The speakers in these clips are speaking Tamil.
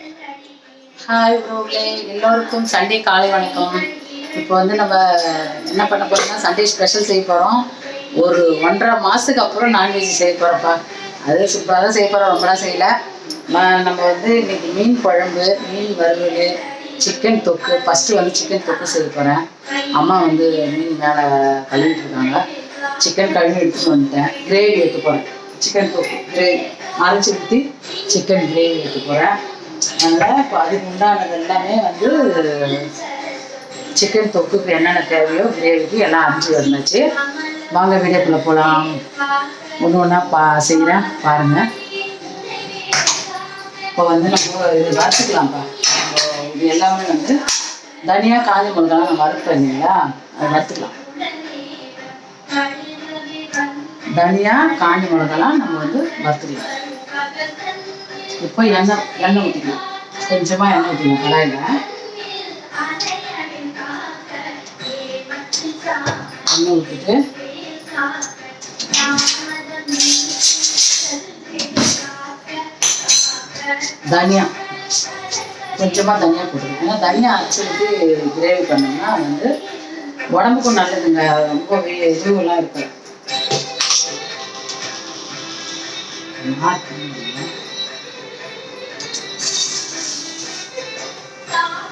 ஹாய் ப்ரோக்லே, எல்லோருக்கும் சண்டே காலை வணக்கம். இப்போ வந்து நம்ம என்ன பண்ண போகிறோம்னா சண்டே ஸ்பெஷல் செய்ய போகிறோம். ஒரு 1.5 மாதத்துக்கு அப்புறம் நான்வெஜ் செய்ய போகிறோம்ப்பா. அது சூப்பராக தான் செய்ய போகிறோம், ரொம்பலாம் செய்யலை. நம்ம வந்து இன்றைக்கி மீன் குழம்பு, மீன் வறுவல், சிக்கன் தொக்கு. ஃபஸ்ட்டு வந்து சிக்கன் தொக்கு செய்ய போகிறேன். அம்மா வந்து மீன் மேலே கழுவிட்டு இருக்காங்க. சிக்கன் கழுவி எடுத்துகிட்டு வந்துட்டேன். கிரேவி வைக்க போகிறேன். சிக்கன் தொக்கு கிரேவி அரைச்சி ஊற்றி சிக்கன் கிரேவி வைக்க போகிறேன். அதனால் இப்போ அதுக்கு உண்டானது எல்லாமே வந்து சிக்கன் தொக்குக்கு என்னென்ன தேவையோ கிரேவிக்கு எல்லாம் அரைச்சி வந்தாச்சு. வாங்க வீடியோக்குள்ளே போகலாம். ஒன்று ஒன்றா செய்கிறேன் பாருங்கள். இப்போ வந்து நம்ம இது வறுத்துக்கலாம்ப்பா. இது எல்லாமே வந்து தனியாக காஞ்ச மிளகாலாம் நம்ம வறுப்பேன் இல்லைங்களா, அதை வறுத்துக்கலாம். தனியாக காஞ்ச மிளகாலாம் நம்ம வந்து வறுத்துக்கலாம். இப்போ எண்ணெய் ஊற்றிக்கலாம். கொஞ்சமாக எண்ணெய் ஊற்றிக்கலாம் கடாயில். எண்ணெய் ஊற்றிட்டு தனியா கொஞ்சமாக தனியாக போட்டுக்கணும். ஏன்னா தனியாக அரைச்சி ஊற்றி கிரேவி பண்ணோம்னா வந்து உடம்புக்கும் நல்லதுங்க. ரொம்ப இதுவெல்லாம் இருக்காது.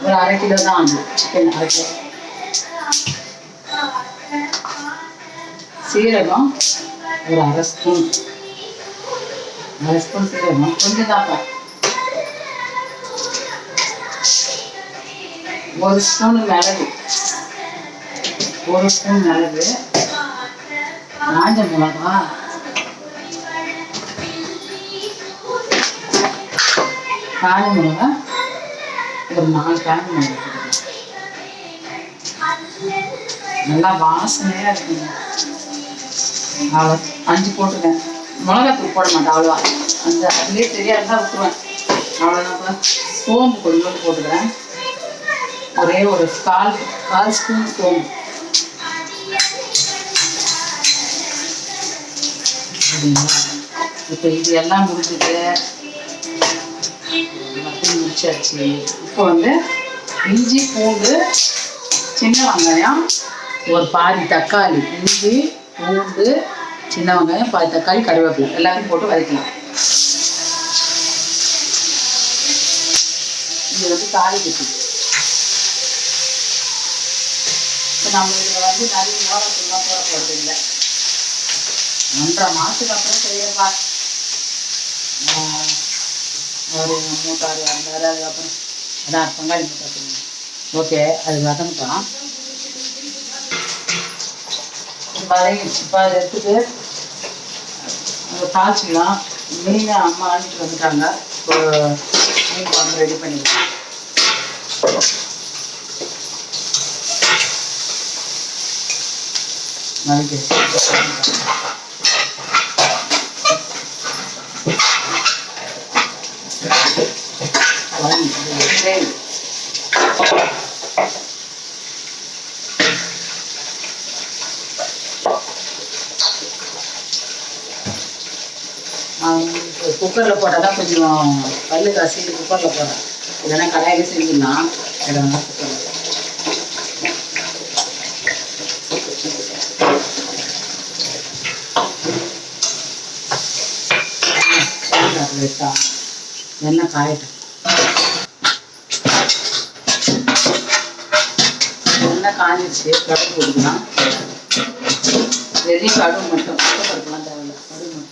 ஒரு 1/2 கிலோ தான் ஆகும் சிக்கன். 1/2 கிலோ சீரகம், ஒரு 1/2 ஸ்பூன் சீரகம், கொஞ்சம் தான்ப்பா. 1 ஸ்பூன் மிளகு, 1 ஸ்பூன் மிளகு, காஞ்ச மிளகா, காஞ்ச மிளகா ஒரு 4 காஞ்ச மிளகா. நல்லா வாசனையாக இருக்குங்க. அவ்வளோ 5 போட்டுருக்கேன். மிளகாத்தூள் போட மாட்டேன் அவ்வளோவா. அந்த அதுலேயே தெரியாது தான் விட்டுருவேன். அவ்வளோதான்ப்பா. சோம்பு கொஞ்சோண்டு போட்டுக்கிறேன். ஒரே ஒரு கால் ஸ்பூன் சோம்பு. அப்படிங்களா? இப்போ இது எல்லாம் முடிஞ்சுட்டு முடிச்சாச்சு. இப்போ வந்து இஞ்சி, பூண்டு, சின்ன வெங்காயம், ஒரு பாதி தக்காளி. இஞ்சி, பூண்டு, சின்ன வெங்காயம், பாதி தக்காளி, கருவேப்பிலை எல்லாத்தையும் போட்டு வதக்கலாம். இது வந்து தாளிக்கு. இப்போ நம்ம இதில் வந்து நிறைய மிளகாத்தூள்லாம் போட போகிறது இல்லை. 1.5 மாதத்துக்கு அப்புறம் செய்யப்பா. ஒரு மூட்டாறு வந்தாரு. அதுக்கப்புறம் அதான் பங்காளி மூட்டை சொல்லுங்க. ஓகே, அது வதங்கட்டும். வதங்கிடுச்சு. இப்போ அதை எடுத்துட்டு அதை தாளிச்சிக்கலாம். மீனை அம்மா அனுப்பிட்டு வந்துட்டாங்க. இப்போ மீன் குழம்பு ரெடி பண்ணிக்கலாம். நாளைக்கு குக்கரில் போட்டால் தான் கொஞ்சம் பல்லு காசி. குக்கரில் போடுறேன். இல்லைன்னா கடாயில் செஞ்சிடலாம். இடம்னா குக்கரில் வைத்தா எண்ணெய் காயட்டும். எண்ணெய் காஞ்சிச்சு. கடுகு போட்டுக்கலாம். வெறும் கடுகு மட்டும். பருப்புலாம் தேவையில்லை. கடுகு மட்டும்.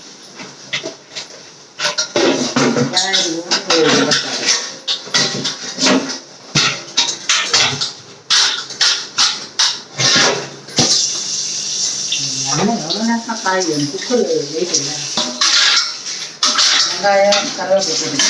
எவ்வளோ நேரம் காய் குக்கர் வெயிட் இல்லை. வெங்காயம், கருவேப்பிலை போடுங்க.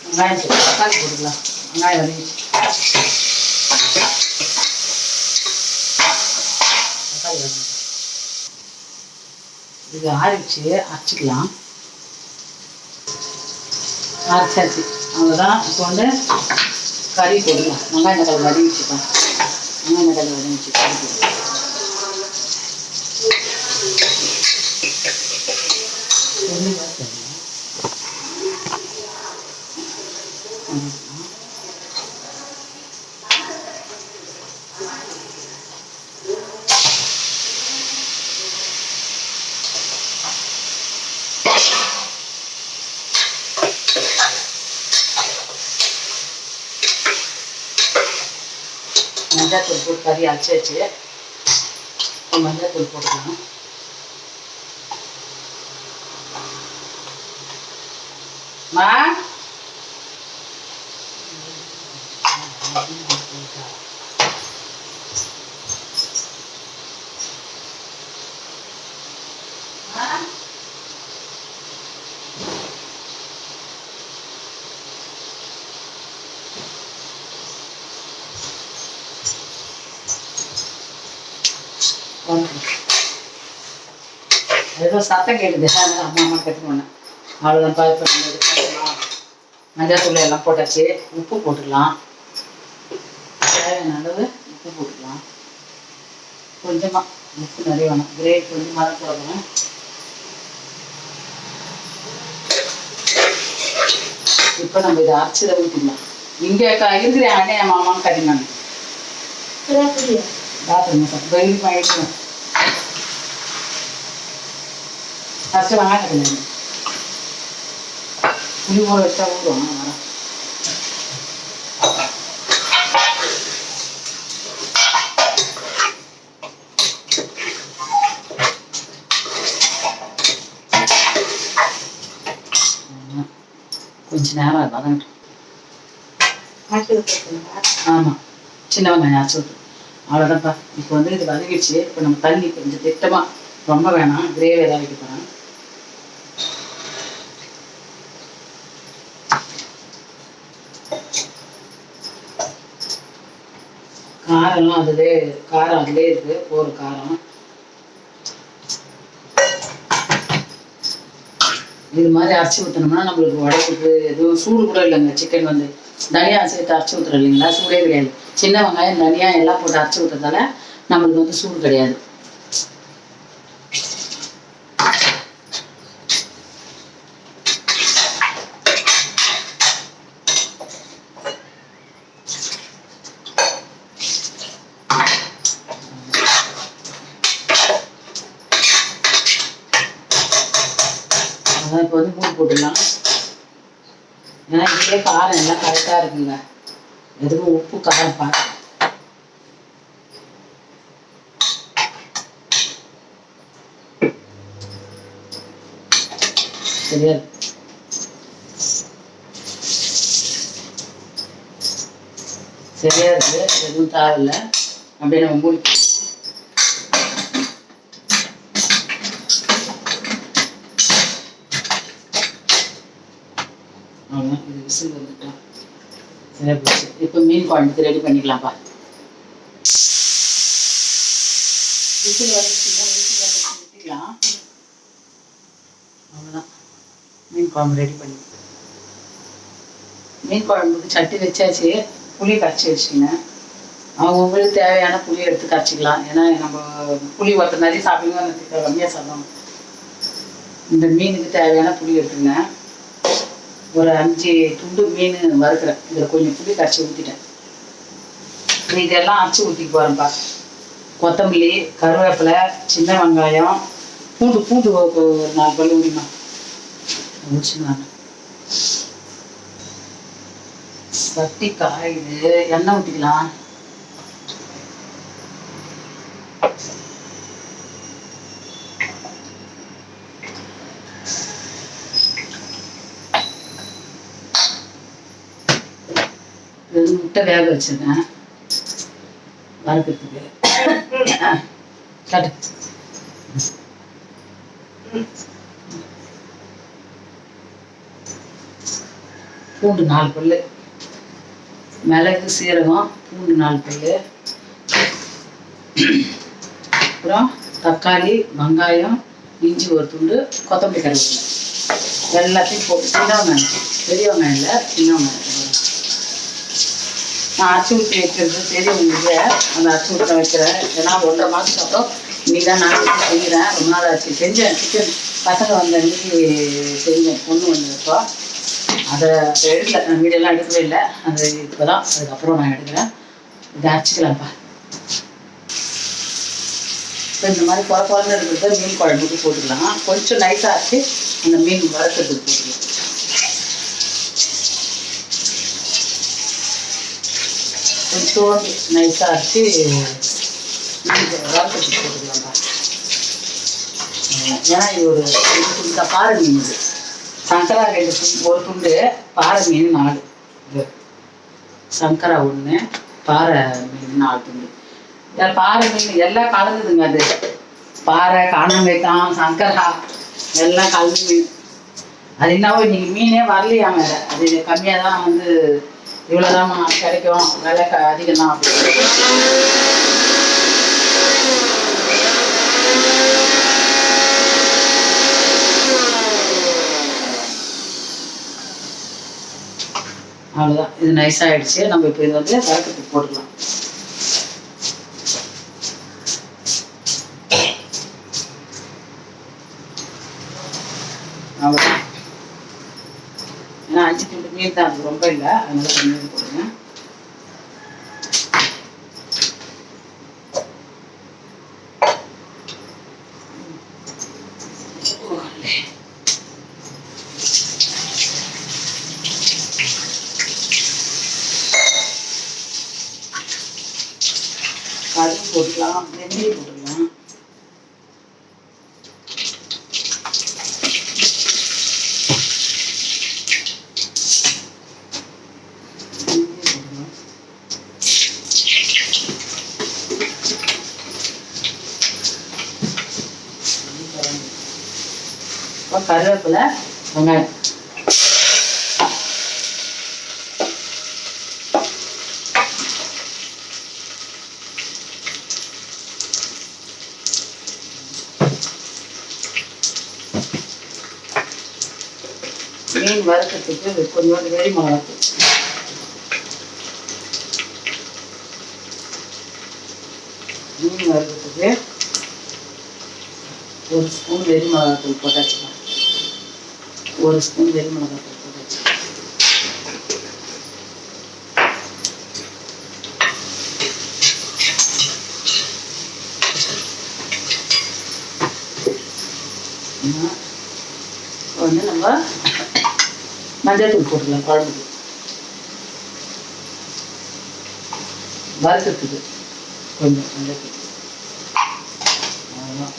வெங்காயம் தக்காளி போட்டுக்கலாம். வெங்காயம் வதங்கிச்சு. தக்காளி வதங்கி இது ஆறிடுச்சு. அரைச்சிக்கலாம். அரைச்சாச்சு. அவ்வளோதான். இப்போ வந்து கறி போடலாம். வெங்காயம் தக்காளி வதங்கி வச்சுப்பேன். வெங்காயம் தக்காளி வதங்கி வச்சு கறி போடலாம். மஞ்சள் தூள் போட்டு கறி அரைச்சாச்சு. மஞ்சள் தூள் போட்டுக்கலாம். மா ஏதோ சத்தம் கேட்டுது. அதனால அம்மா அம்மா கற்றுக்கணும். அவ்வளோதான். இப்போ மஞ்சள் தூள் எல்லாம் போட்டாச்சு. உப்பு போட்டுக்கலாம். தேவையான அளவு உப்பு போட்டுக்கலாம். கொஞ்சமாக உப்பு நிறைய வேணும். கிரேவி கொஞ்சமாக தான் போடணும். இப்போ நம்ம இதை அரைச்சதை ஊற்றிக்கலாம். இங்கே இருக்கிற அண்ணன் மாமான்னு கறினாங்க. பாத்ரூம் வெயில் ஆகிடுச்சு. ஃபஸ்ட்டு வெங்காயம் கட்டினாங்க. புளி ஊற வச்சா ஊறும். கொஞ்ச நேரம் வதங்கட்டும். ஆமாம், சின்ன வெங்காயம் அரைச்சி விட்டு. அவ்வளோதான்ப்பா. இப்போ வந்து இது வதங்கிடுச்சு. இப்போ நம்ம தண்ணி கொஞ்சம் திட்டமாக, ரொம்ப வேணாம், கிரேவி ஏதாவது வைக்க போகிறேன். காரம்லாம் காரம் அதிலே இருக்கு. ஒரு காரம் இது மாதிரி அரைச்சி ஊற்றணும்னா நம்மளுக்கு உடம்புக்கு எதுவும் சூடு கூட இல்லைங்க. சிக்கன் வந்து தனியா சேர்த்து அரைச்சி ஊற்றுறோம் இல்லைங்களா, சூடே கிடையாது. சின்ன வெங்காயம் தனியா எல்லாம் போட்டு அரைச்சி ஊற்றுறதால நம்மளுக்கு வந்து சூடு கிடையாது. அதான் இப்போ வந்து மூடி போட்டுடலாம். ஏன்னா இதுலேயே காரம் எல்லாம் கரெக்டாக இருக்குங்க. எதுவும் உப்பு காரம் பார்த்து சரியா இருக்கு. சரியா இருக்கு. எதுவும் தேவையில்லை. அப்படியே நம்ம மூடி போடலாம். அவ்வளோதான். இது விசில் வந்துட்டோம். சரியா போச்சு. இப்போ மீன் குழம்புக்கு ரெடி பண்ணிக்கலாம்ப்பா. விசில் வந்துச்சுன்னா ஊற்றிக்கலாம். அவ்வளோதான். மீன் குழம்பு ரெடி பண்ணி மீன் குழம்புக்கு சட்டி வச்சாச்சு. புளி கரைச்சி வச்சுக்கிங்க. அவங்களுக்கு தேவையான புளி எடுத்து கரைச்சிக்கலாம். ஏன்னா நம்ம புளி ஒருத்தர் நிறைய சாப்பிடுவோம், கம்மியாக சாப்பிடுவோம். இந்த மீனுக்கு தேவையான புளி எடுத்துங்க. ஒரு 5 துண்டு மீன் வறுக்கிறேன். இதில் கொஞ்சம் புளி கரைச்சி ஊற்றிட்டேன். இதெல்லாம் அரைச்சி ஊற்றிக்க போகிறேன்ப்பா. கொத்தமல்லி, கருவேப்பிலை, சின்ன வெங்காயம், பூண்டு ஒரு 4 பல்லு ஊறிமா முடிச்சுங்க. சட்டி காயுது. எண்ணெய் ஊற்றிக்கலாம். முட்டை வேக வச்சிருக்கேன் வறுக்கிறதுக்கு. காட்டு. பூண்டு 4 பல்லு, மிளகு, சீரகம், பூண்டு 4 பல்லு, அப்புறம் தக்காளி, வெங்காயம், இஞ்சி ஒரு துண்டு, கொத்தமல்லி கருவேப்பிலை. எல்லாத்தையும் போட்டு சின்ன வெங்காயம், பெரிய வெங்காயம் இல்லை, சின்ன வெங்காயம். நான் அரிசி ஊற்றி வைக்கிறது தெரியும் உங்களுக்கு, அந்த அரிசி ஊற்ற வைக்கிறேன். ஏன்னா 1.5 மாதத்துக்கு அப்புறம் இன்னைக்கு தான் நான் வச்சு செய்கிறேன். ரொம்ப நாள் ஆச்சு செஞ்சேன். சிக்கன் பசங்க வந்த அன்றைக்கி செஞ்சேன், பொண்ணு வந்தப்போ. அதை எடுக்கல, நான் வீடியோலாம் எடுக்கவே இல்லை. அது இப்போ தான், அதுக்கப்புறம் நான் எடுக்கிறேன். இதை அரைச்சிக்கலாம்ப்பா. இப்போ இந்த மாதிரி குழந்தை இருக்கிறத மீன் குழம்புக்கு போட்டுக்கலாம். கொஞ்சம் நைஸாக அரைச்சி அந்த மீன் வறுக்கிறதுக்கு போட்டுக்கலாம். கொஞ்சம் நைஸாக அரைச்சி மீன் வறுக்கிறதுக்கு போட்டுக்கலாம்ப்பா. ஏன்னா இது ஒரு இந்த பாறை மீன், இது சங்கரா 2 ஒரு துண்டு, பாறை மீன் 4, இது சங்கரா 1, பாறை மீன் 4 துண்டு. பாறை மீன் எல்லாம் கலந்துதுங்க. அது பாறை, காணாங்கைத்தான், சங்கரா எல்லாம் கலந்து மீன். அது என்னவோ இன்னைக்கு மீனே வரலையாங்க. அது கம்மியாக தான் வந்து இவ்வளோதான் கிடைக்கும், விலை அதிகம் தான் அப்படின்னு. அவ்வளோதான், இது நைஸாகிடுச்சு. நம்ம இப்போ இது வந்து வறுக்கிறதுக்கு போட்டுக்கலாம். அவ்வளோதான். ஏன்னா 5 துண்டு மீன் தான், அது ரொம்ப இல்லை, அதனால மீன் போடுங்க. கடுகு போட்டுக்கலாம், வெந்தயம் போட்டுக்கலாம். கருவேப்பிலை, வெங்காயம். மீன் வறுக்கிறதுக்கு கொஞ்சோண்டு வெடி மிளகாத்தூள், மீன் வறுக்கிறதுக்கு 1 ஸ்பூன் வெடி மிளகாத்தூள் போட்டாச்சுக்கலாம். 1 ஸ்பூன் வெடி மிளகாத்தூள் போட்டாச்சு. வந்து நம்ம மஞ்சள் தூள் போட்டுக்கலாம். குழம்புக்கு வறுக்கிறதுக்கு கொஞ்சம் மஞ்சள் தூள். அவ்வளோதான்.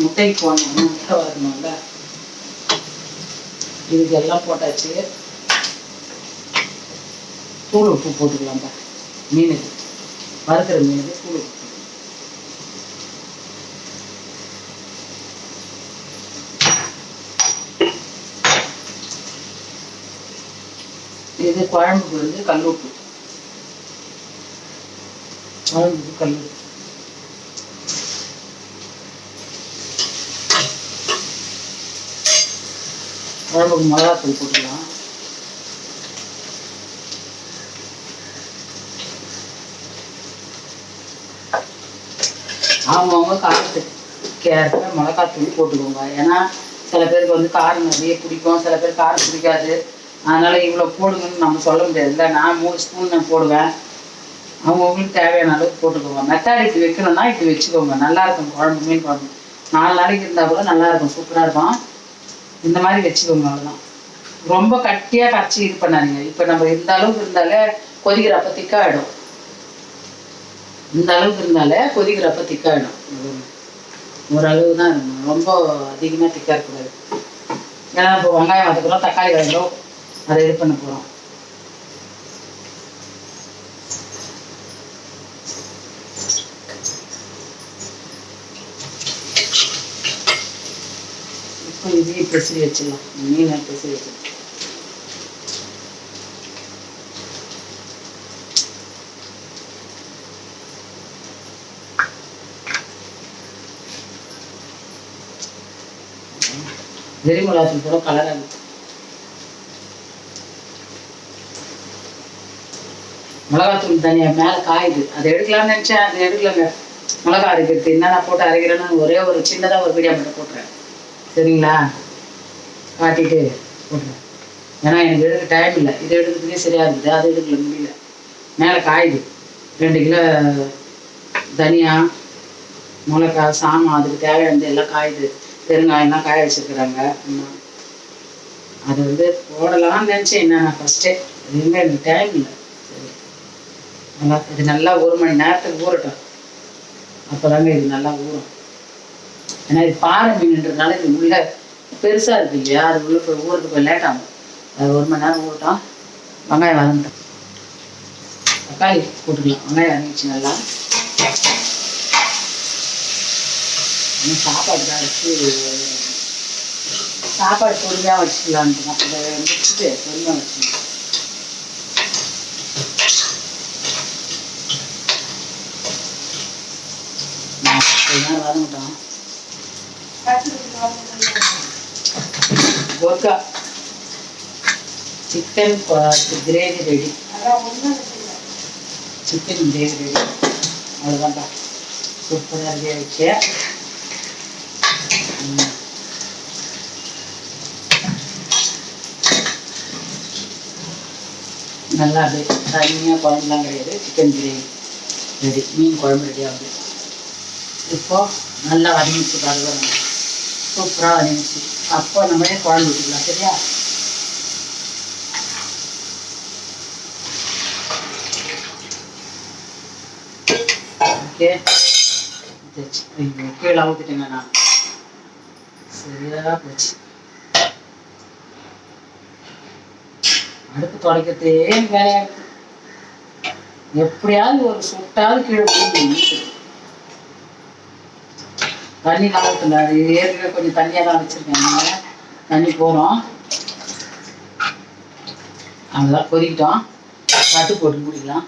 முட்டைக்கு போடணும், முட்டை வரணும்ல. இதுக்கு எல்லாம் போட்டாச்சு. தூள் உப்பு போட்டுக்கலாம்ப்பா. மீனுக்கு, வறுக்கிற மீனுக்கு தூள் உப்பு. இது குழம்புக்கு வந்து கல் உப்பு, குழம்புக்கு கல் உப்பு. குழம்புக்கு மிளகாத்தூள் போட்டுக்கலாம். அவங்கவுங்க காரத்துக்கு ஏற்ப மிளகாத்தூள் போட்டுக்கோங்க. ஏன்னா சில பேருக்கு வந்து காரம் நிறைய பிடிக்கும், சில பேர் காரம் பிடிக்காது. அதனால இவ்வளோ போடுங்கன்னு நம்ம சொல்ல முடியாதுல்ல. நான் 3 ஸ்பூன் நான் போடுவேன். அவங்கவுங்களுக்கு தேவையான அளவுக்கு போட்டுக்கோங்க. மெத்தட் இப்படி வைக்கணும்னா இப்படி வச்சுக்கோங்க, நல்லாயிருக்கும் குழம்பு. மீன் குழம்பு 4 நாளைக்கு இருந்தால் கூட நல்லாயிருக்கும், சூப்பராக இருக்கும். இந்த மாதிரி வச்சுக்கோங்க. அவ்வளோதான். ரொம்ப கட்டியாக கரைச்சி இது பண்ணாதீங்க. இப்போ நம்ம இந்த அளவுக்கு இருந்தாலே கொதிக்கிறப்ப திக்காயிடும். இந்த அளவுக்கு இருந்தாலே கொதிக்கிறப்ப திக்காயிடும். ஓரளவு தான் இருக்கணும், ரொம்ப அதிகமாக திக்காக இருக்கக்கூடாது. ஏன்னா இப்போ வெங்காயம் வதக்குறோம், தக்காளி வதக்குறோம், அதை இது பண்ண போகிறோம். இப்போ இதையும் பெசரி வச்சிடலாம். மீனை பெசரி வச்சிடலாம். வெறி மிளகாத்தூள் கூட கலராக மிளகாத்தூள் தனியாக மேலே காயுது, அதை எடுக்கலாம்னு நினச்சேன், அதை எடுக்கலங்க. மிளகா அரைக்கிறது என்னென்ன போட்டு அரைக்கிறேன்னு ஒரே ஒரு சின்னதாக ஒரு வீடியோ மட்டும் போட்டுறேன், சரிங்களா? காட்டிட்டு போட்டுறேன். ஏன்னா எனக்கு எடுக்க டைம் இல்லை, இதை எடுக்கிறதுக்கே சரியாக இருக்குது, அது எடுக்கல முடியல. மேலே காயுது. 2 கிலோ தனியா, மிளகா, சாமான், அதுக்கு தேவையானது எல்லாம் காயுது. பெருங்காயம்லாம் காய வச்சுருக்குறாங்க. அது வந்து போடலாம்னு நினச்சேன், என்ன நான் ஃபஸ்ட்டே. எதுவுமே எனக்கு டைம் இல்லை. சரி, நல்லா இது நல்லா 1 மணி நேரத்துக்கு ஊறட்டும். அப்போ தாங்க இது நல்லா ஊறும். ஏன்னா இது பாறை மீன்ன்றதுனால இது உள்ள பெருசாக இருக்குது இல்லையா, அது உள்ள போய் ஊறுறது போய் லேட் ஆகும். அது 1 மணி நேரம் ஊறட்டும். வெங்காயம் வதங்கிட்டோம், தக்காளி போட்டுக்கலாம். வெங்காயம் அரைச்சி நல்லா சாப்பாடு தான் வச்சு சாப்பாடு பொறுமையாக வச்சுக்கலான்ட்டு தான். அதை முடிச்சுட்டு பொறுமையாக வச்சுக்கலாம். வதங்கிட்டோம். கோர்க்கா chicken gravy ready. Chicken gravy ready. அவ்வளோதான்ப்பா, சூப்பராக ரெடி ஆகிடுச்சு. நல்லா அப்படியே தனியாக குழம்புலாம் கிடையாது, சிக்கன் கிரேவி ரெடி. மீன் குழம்பு ரெடி ஆகுது. இப்போது நல்லா வதங்கிச்சு பாருங்க, சூப்பராக வதங்கிச்சு. அப்போ நம்மளே குழம்பு ஊற்றிக்கலாம், சரியா? ஓகே, கீழே ஊற்றிட்டேங்க நான், சரியாக போச்சு. அடுப்பு துடைக்கிறதே வேலையாக இருக்குது. எப்படியாவது ஒரு சுட்டாவது கீழே போய் தண்ணி தான் ஊற்றல, அது ஏற்கனவே கொஞ்சம் தண்ணியாக தான் வச்சுருக்கேன். தண்ணி போகிறோம், அவ்வளோதான். கொதிக்கிட்டோம், தட்டு போட்டு முடிக்கலாம்.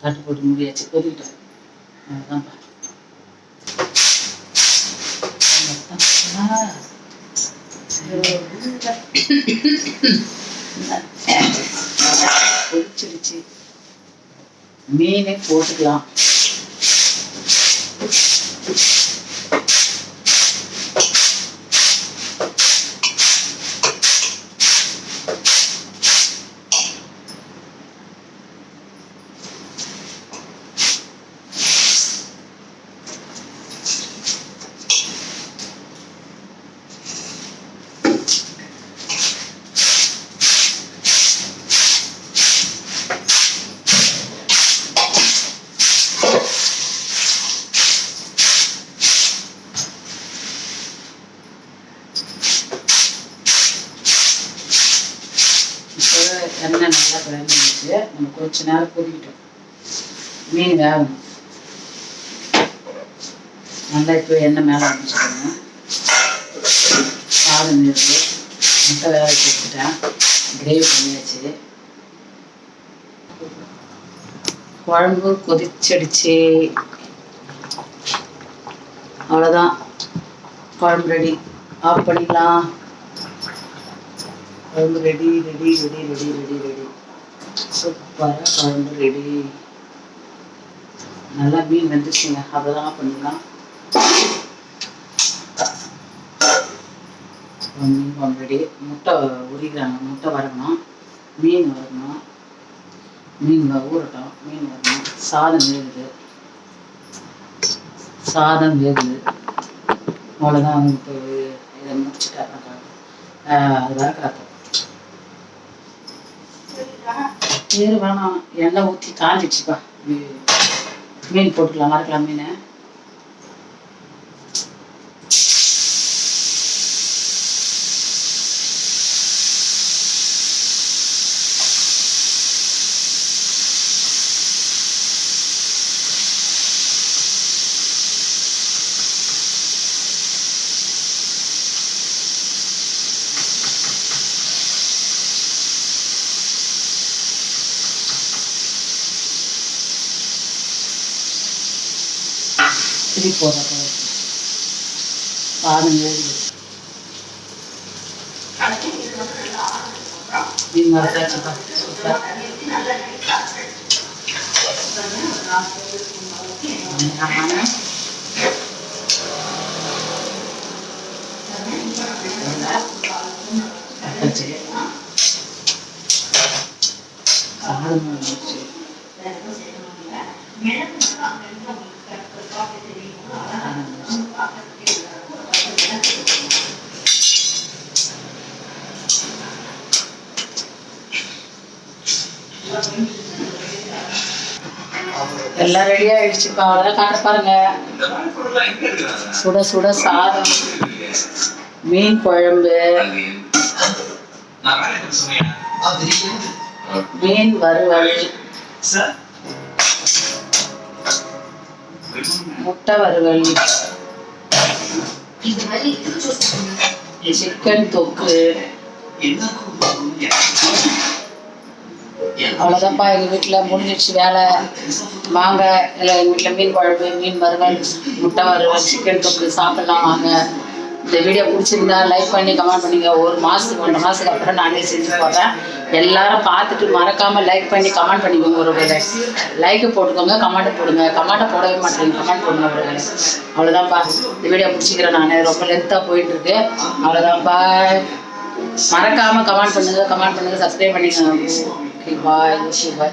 தட்டு போட்டு முடியாச்சு, கொதிக்கிட்டோம். அதுதான்ப்பா. கொதிச்சிடுச்சு. மீனை போட்டுக்கலாம். எண்ணெய் நல்லா குழம்புச்சு. நம்ம கொஞ்ச நேரம் கொதிக்கிட்டோம், மீன் வேகணும் நல்லா. இப்போ எண்ணெய் மேலே ஆரம்பிச்சுக்கோங்க. சாதம் இருக்கு, முட்டை வேக வச்சு வச்சுட்டேன், கிரேவி பண்ணியாச்சு. குழம்பு கொதிச்சிடுச்சு, அவ்வளோதான். குழம்பு ரெடி, ஆஃப் பண்ணிக்கலாம். குழம்பு ready ready ready ready ready ready. சூப்பராக குழம்பு ரெடி. நல்லா மீன் வந்துச்சுங்க, அவ்வளோதான். ஆஃப் பண்ணிக்கலாம். மீன் குழம்பு ரெடி. முட்டை உரிக்கிறாங்க, முட்டை வரணும், மீன் வரணும், மீன் ஊறட்டும், மீன் வரணும். சாதம் வேகுது, சாதம் வேகுது. அவ்வளோதான். இப்போ இதை முடிச்சுட்டாங்க. அது வேற காத்தோம். வேறு வேணாம், எண்ணெய் ஊற்றி காஞ்சிடுச்சுப்பா. மீன் போட்டுக்கலாம், மறக்கலாம் மீன். கத்திரி போடுறப்ப பாருங்க மீன் வறுத்தாச்சுப்பா சூப்பர். எல்லாம் ரெடியா ஆயிடுச்சுப்பா. அவ்வளோதான் காட்ட பாருங்க. சுட சுட சாதம், மீன் குழம்பு, மீன் வறுவல், முட்டை வறுவல், சிக்கன் தொக்கு. அவ்வளோதான்ப்பா. எங்கள் வீட்டில் முடிஞ்சிடுச்சு வேலை. வாங்க இல்லை, எங்கள் வீட்டில் மீன் குழம்பு, மீன் வறுவல், முட்டை வறுவல், சிக்கன் தொக்கு சாப்பிட்லாம் வாங்க. இந்த வீடியோ பிடிச்சிருந்தா லைக் பண்ணி கமெண்ட் பண்ணிங்க. 1 மாதத்துக்கு 1.5 மாதத்துக்கு அப்புறம் நானே செஞ்சு போடுறேன். எல்லாரும் பார்த்துட்டு மறக்காமல் லைக் பண்ணி கமெண்ட் பண்ணிக்கோங்க. ஒரு லைக்கு போட்டுக்கோங்க, கமெண்ட்டை போடுங்க. கமெண்ட்டை போடவே மாட்டேங்க, கமெண்ட் போடுங்க. அவ்வளோதான்ப்பா. இந்த வீடியோ பிடிச்சிக்கிறேன். நான் ரொம்ப லென்த்தாக போயிட்டுருக்கு. அவ்வளோதான்ப்பா. மறக்காமல் கமெண்ட் பண்ணுங்கள், சப்ஸ்கிரைப் பண்ணிக்கோங்க. Okay, bye.